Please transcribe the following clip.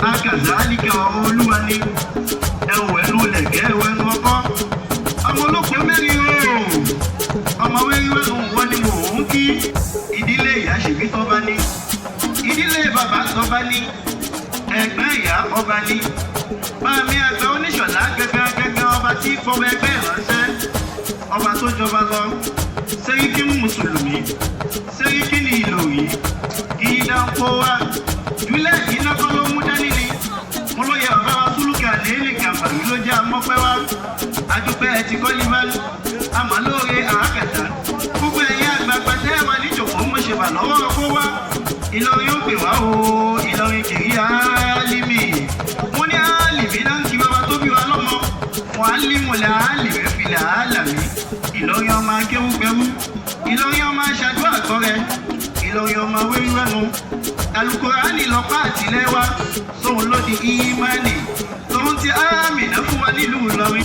Akazalika Olúwa ni ẹwẹ̀nu lẹ̀kẹ́ ẹwẹ̀nu ọkọ́ ọmọ olóko mẹ́rin o ọmọ wẹ́wẹ́ wọn ni mò ń kí ìdílé ìyá ṣèbí tọ́ba ní ìdílé bàbá tọ́ba ní ẹ̀gbẹ́ ìyá ọba ní báàmí àgbà oníṣọ̀lá gẹ́gẹ́ ọba tí fọwọ́ ẹgbẹ́ ìránṣẹ́ ọba tó jọba lọ sẹ́ríkì mùsùlùmí sẹ́ríkì ní ìlòrí kì í dá kó wá ìbílẹ̀ iná kan ló mú dání ni mo ló yẹ ọ̀gá wa túlùkà lẹ́ẹ̀lì kàmbàrí ló jẹ́ amọ́pẹ́ wa adúpẹ́ ẹ ti kọ́ ní bá àmọ́ lóore àákàtà gbogbo ẹ̀yìn àgbààgbà tẹ́ ẹ wà níjòkó mo ṣe bà lọ́wọ́ kó wá Ìlọrin ó pè wá o Ìlọrin kìí álímì mo ní álímì náà ń kí bàbá tó bí wa lọ́mọ wọn álímù là álímì fìlà álàmì Ìlọrin ọmọ akéwúgbẹ́wú Ìlọrin ọmọ aṣàdúrà kọ́rẹ́ Ìlọrin ọmọ wéwẹ́nu Alukurani lọ́pá àtìlẹ́wà sóhun ló di ìmánì tóun ti Àmínà fún wa nílùú Ìlọrin.